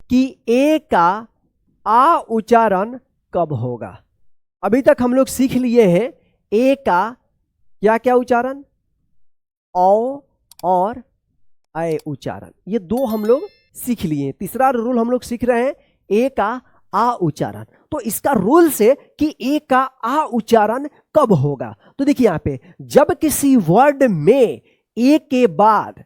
कि ए का आ उच्चारण कब होगा। अभी तक हम लोग सीख लिए हैं ए का क्या क्या उच्चारण, औ और ऐ उच्चारण, ये दो हम लोग सीख लिए। तीसरा रूल हम लोग सीख रहे हैं ए का आ उच्चारण। तो इसका रूल से कि ए का आ उच्चारण कब होगा, तो देखिए यहां पे जब किसी वर्ड में ए के बाद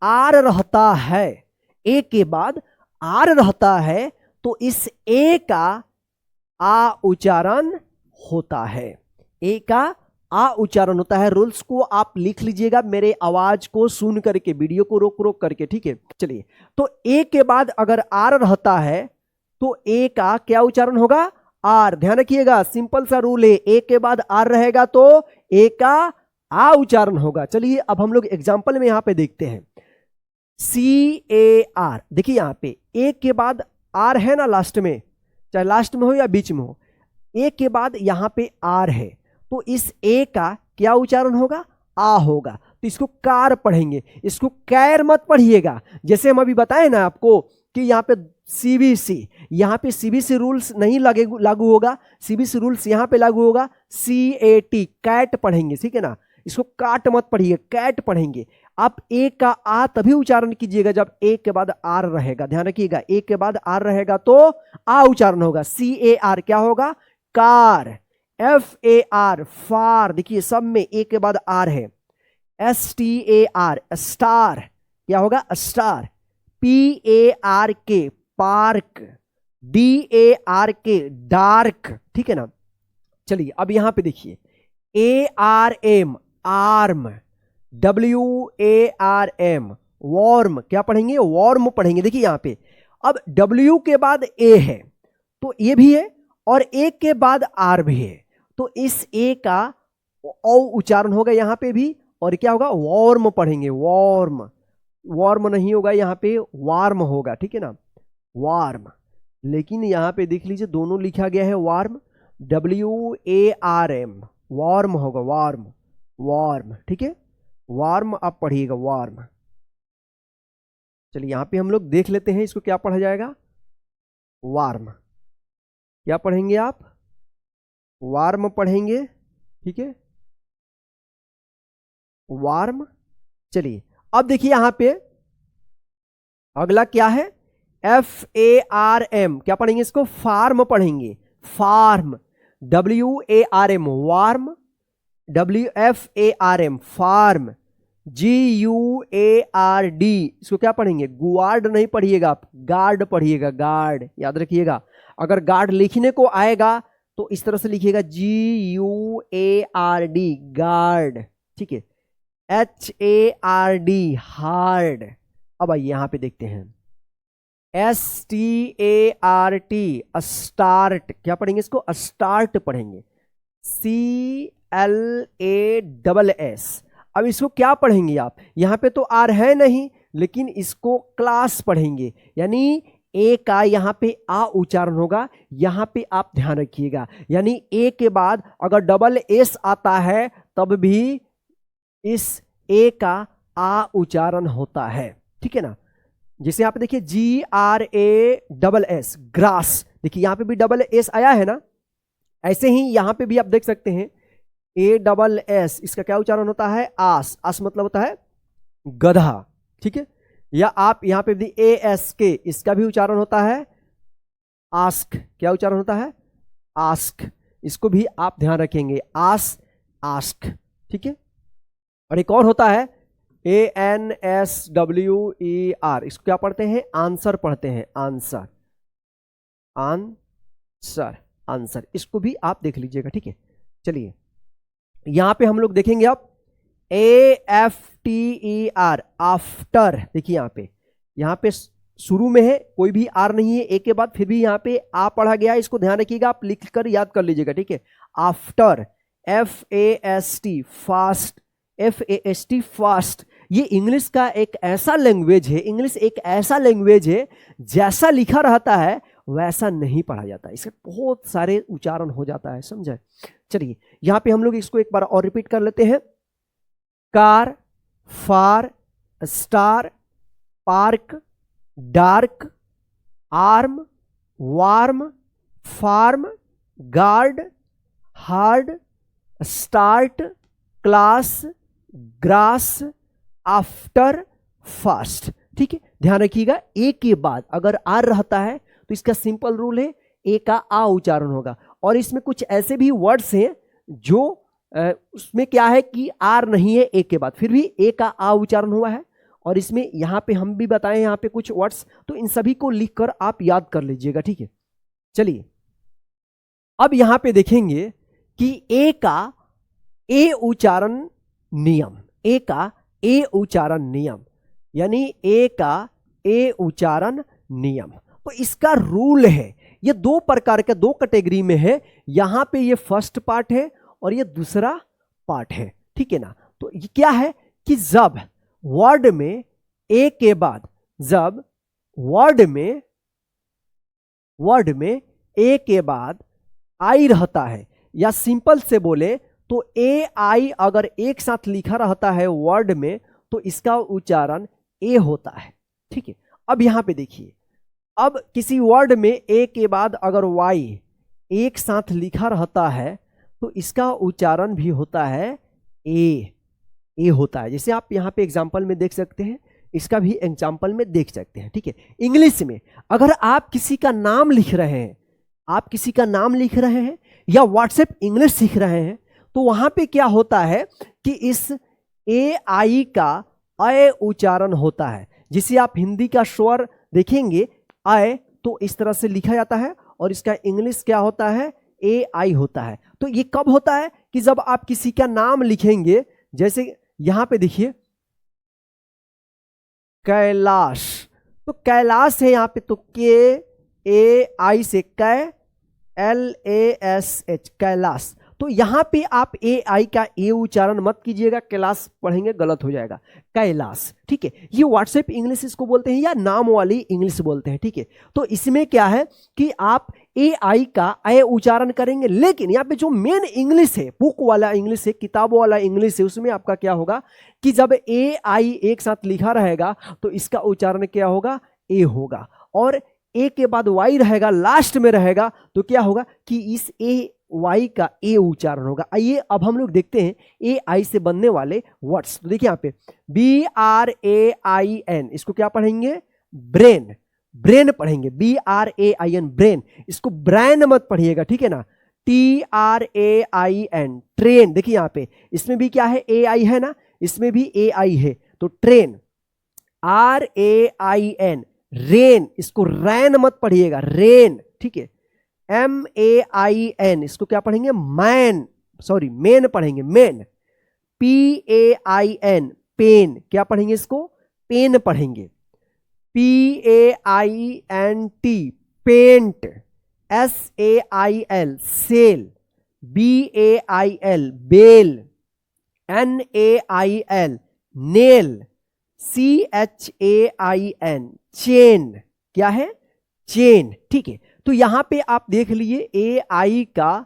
आर रहता है, ए के बाद आर रहता है, तो इस ए का आ उच्चारण होता है। ए का आ उच्चारण होता है। रूल्स को आप लिख लीजिएगा मेरे आवाज को सुन करके, वीडियो को रोक रोक करके, ठीक है। चलिए, तो ए के बाद अगर आर रहता है तो ए का क्या उच्चारण होगा, आर। ध्यान रखिएगा, सिंपल सा रूल है, ए के बाद आर रहेगा तो ए का आ उच्चारण होगा। चलिए अब हम लोग एग्जाम्पल में यहां पे देखते हैं। CAR, देखिए यहां पे ए के बाद आर है ना लास्ट में, चाहे लास्ट में हो या बीच में हो, ए के बाद यहां पे आर है, तो इस ए का क्या उच्चारण होगा, आ होगा। तो इसको कार पढ़ेंगे, इसको कैर मत पढ़िएगा। जैसे हम अभी बताए ना आपको कि यहाँ पे सीबीसी रूल्स नहीं लागू होगा, सीबीसी रूल्स यहाँ पे लागू होगा। CAT, कैट पढ़ेंगे, ठीक है ना। इसको काट मत पढ़िए, कैट पढ़ेंगे। आप ए का आ तभी उच्चारण कीजिएगा जब ए के बाद आर रहेगा। ध्यान रखिएगा, ए के बाद आर रहेगा तो आ उच्चारण होगा। CAR क्या होगा, कार। FAR, फार, देखिए सब में ए के बाद आर है। STAR, स्टार, क्या होगा, star. PARK, park. DARK, dark, ठीक है ना। चलिए अब यहां पे देखिए ARM, आर्म। WARM, वॉर्म, क्या पढ़ेंगे, वॉर्म पढ़ेंगे। देखिए यहां पे अब W के बाद ए है तो ये भी है, और ए के बाद आर भी है, तो इस ए का औ उच्चारण होगा यहां पे भी, और क्या होगा, वॉर्म पढ़ेंगे, वॉर्म। वॉर्म नहीं होगा यहां पे, वार्म होगा, ठीक है ना, वार्म। लेकिन यहां पे देख लीजिए दोनों लिखा गया है वार्म, WARM, वार्म होगा, वार्म, वार्म, ठीक है, वार्म आप पढ़िएगा, वार्म। चलिए यहां पे हम लोग देख लेते हैं इसको क्या पढ़ा जाएगा, वार्म। क्या पढ़ेंगे आप, वार्म पढ़ेंगे, ठीक है, वार्म। चलिए अब देखिए यहां पे अगला क्या है, FARM, क्या पढ़ेंगे इसको, फार्म पढ़ेंगे, farm. WARM, warm. FARM, farm. GUARD, इसको क्या पढ़ेंगे, गुआर्ड नहीं पढ़िएगा आप, गार्ड पढ़िएगा, गार्ड, याद रखिएगा। अगर गार्ड लिखने को आएगा तो इस तरह से लिखिएगा, GUARD, गार्ड, ठीक है। HARD, hard. अब आइए यहां पे देखते हैं, START, स्टार्ट, क्या पढ़ेंगे इसको, स्टार्ट पढ़ेंगे। CLASS, अब इसको क्या पढ़ेंगे आप, यहां पे तो आर है नहीं, लेकिन इसको क्लास पढ़ेंगे, यानी ए का यहां पे आ उच्चारण होगा। यहां पे आप ध्यान रखिएगा, यानी ए के बाद अगर डबल एस आता है तब भी इस ए का आ उच्चारण होता है, ठीक है ना। जैसे यहाँ पे देखिए GRASS, ग्रास, देखिए यहाँ पे भी डबल एस आया है ना। ऐसे ही यहाँ पे भी आप देख सकते हैं ASS, इसका क्या उच्चारण होता है, आस। आस मतलब होता है गधा, ठीक है। या आप यहाँ पे भी ASK, इसका भी उच्चारण होता है आस्क। क्या उच्चारण होता है, आस्क। इसको भी आप ध्यान रखेंगे, आस, आस्क, ठीक है। और एक और होता है ANSWER, इसको क्या पढ़ते हैं, आंसर पढ़ते हैं, आंसर, आंसर, आंसर। इसको भी आप देख लीजिएगा, ठीक है। चलिए यहां पे हम लोग देखेंगे अब AFTER, आफ्टर। देखिए यहां पे शुरू में है, कोई भी आर नहीं है ए के बाद, फिर भी यहां पे आ पढ़ा गया है, इसको ध्यान रखिएगा, आप लिख कर याद कर लीजिएगा, ठीक है। After, FAST, fast, FAST, fast. ये इंग्लिश का एक ऐसा लैंग्वेज है, इंग्लिश एक ऐसा लैंग्वेज है जैसा लिखा रहता है वैसा नहीं पढ़ा जाता, इसके बहुत सारे उच्चारण हो जाता है, समझे। चलिए यहां पे हम लोग इसको एक बार और रिपीट कर लेते हैं, car, far, star, park, dark, arm, warm, farm, guard, hard, start, class, grass, after, fast. ठीक है, ध्यान रखिएगा ए के बाद अगर आर रहता है तो इसका सिंपल रूल है ए का आ उच्चारण होगा। और इसमें कुछ ऐसे भी वर्ड्स हैं जो उसमें क्या है कि आर नहीं है ए के बाद, फिर भी ए का आ उच्चारण हुआ है। और इसमें यहाँ पे हम भी बताएं यहाँ पे कुछ वर्ड्स, तो इन सभी को लिखकर आप याद कर लीजिएगा। ठीक है, चलिए अब यहाँ पे देखेंगे कि ए का ए उच्चारण नियम, ए का ए उच्चारण नियम, यानी ए का ए उच्चारण नियम। तो इसका रूल है, ये दो प्रकार के, दो कैटेगरी में है। यहां पे ये फर्स्ट पार्ट है और ये दूसरा पार्ट है। ठीक है ना, तो ये क्या है कि जब वर्ड में ए के बाद, जब वर्ड में ए के बाद आई रहता है, या सिंपल से बोले तो ए आई अगर एक साथ लिखा रहता है वर्ड में तो इसका उच्चारण ए होता है। ठीक है, अब यहां पे देखिए, अब किसी वर्ड में ए के बाद अगर वाई एक साथ लिखा रहता है तो इसका उच्चारण भी होता है ए होता है। जैसे आप यहां पे एग्जांपल में देख सकते हैं, इसका भी एग्जांपल में देख सकते हैं। ठीक है, इंग्लिश में अगर आप किसी का नाम लिख रहे हैं, आप किसी का नाम लिख रहे हैं या व्हाट्सएप इंग्लिश सीख रहे हैं, तो वहां पे क्या होता है कि इस ए आई का अय उच्चारण होता है। जिसे आप हिंदी का स्वर देखेंगे अय, तो इस तरह से लिखा जाता है, और इसका इंग्लिश क्या होता है, ए आई होता है। तो ये कब होता है कि जब आप किसी का नाम लिखेंगे, जैसे यहां पे देखिए कैलाश, तो कैलाश है यहां पे, तो के ए आई से कै L A S H, Kailash. तो यहां पे आप ए आई का ए उच्चारण मत कीजिएगा, कैलाश पढ़ेंगे गलत हो जाएगा, कैलाश। ठीक है, ये व्हाट्सएप इंग्लिश इसको बोलते हैं या नाम वाली इंग्लिश बोलते हैं। ठीक है, तो इसमें क्या है कि आप ए आई का ए उच्चारण करेंगे, लेकिन यहाँ पे जो मेन इंग्लिश है, बुक वाला इंग्लिश है, किताबों वाला इंग्लिश है, उसमें आपका क्या होगा कि जब ए आई एक साथ लिखा रहेगा तो इसका उच्चारण क्या होगा, ए होगा। और ए के बाद वाई रहेगा, लास्ट में रहेगा, तो क्या होगा कि इस ए वाई का ए उच्चारण होगा। आइए अब हम लोग देखते हैं ए आई से बनने वाले वर्ड्स। तो देखिए यहाँ पे B R A I N, इसको क्या पढ़ेंगे, ब्रेन, ब्रेन पढ़ेंगे, B R A I N, brain. इसको ब्रेन मत पढ़िएगा, ठीक है ना। T R A I N, train. देखिए यहाँ पे इसमें भी क्या है, ए आई है ना, इसमें भी ए आई है, तो train. R A I N, rain, इसको रैन मत पढ़िएगा, रेन, ठीक है। एम ए आई एन, इसको क्या पढ़ेंगे, मैन, सॉरी मेन पढ़ेंगे, main. P A I N, pain, क्या पढ़ेंगे इसको, पेन पढ़ेंगे। P A I N T, paint. S A I L, sail. B A I L, bail. N A I L, nail. C H A I N, chain, क्या है, chain, ठीक है। तो यहां पे आप देख लिए ए आई का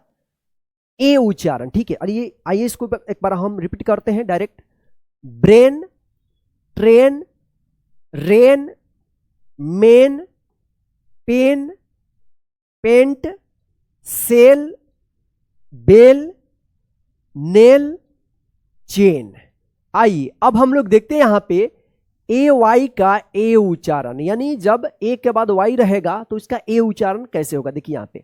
ए उच्चारण, ठीक है। और ये आइए इसको एक बार हम रिपीट करते हैं direct. Brain, train, rain, main, pain, paint, sail, bail, nail, chain. आइए अब हम लोग देखते हैं यहां पे ए वाई का ए उच्चारण, यानी जब ए के बाद वाई रहेगा तो इसका ए उच्चारण कैसे होगा। देखिए यहाँ पे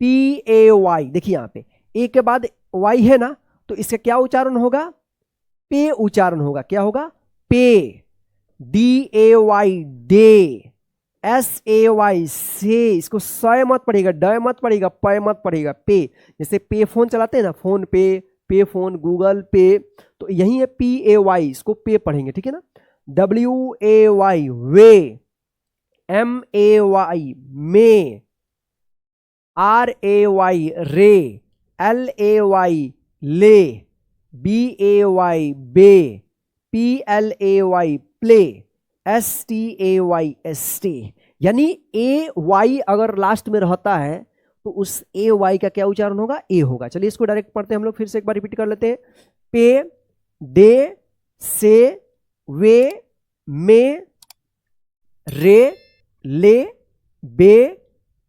पी ए वाई, देखिए यहाँ पे ए के बाद वाई है ना, तो इसका क्या उच्चारण होगा, पे उच्चारण होगा। क्या होगा, pay. D A Y, day. S A Y, say, इसको स मत पढ़ेगा, ड मत पढ़ेगा, प मत पढ़ेगा, पे। जैसे पे फोन चलाते हैं ना, फोन पे फोन, गूगल पे, तो यही है पी ए वाई, इसको पे पढ़ेंगे, ठीक है ना। W A Y, way. M A Y, may. R A Y, ray. L A Y, lay. B A Y, bay. P L A Y, play. S T A Y, stay. यानी A Y अगर last में रहता है तो उस ए Y का क्या उच्चारण होगा, ए होगा। चलिए इसको डायरेक्ट पढ़ते हैं हम लोग, फिर से एक बार रिपीट कर लेते हैं। पे, डे, से, वे, में, रे, ले, बे,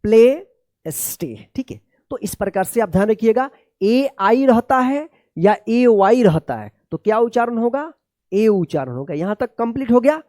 प्ले, स्टे। ठीक है, तो इस प्रकार से आप ध्यान रखिएगा, ए आई रहता है या ए वाई रहता है तो क्या उच्चारण होगा? ए उच्चारण होगा। यहां तक कंप्लीट हो गया।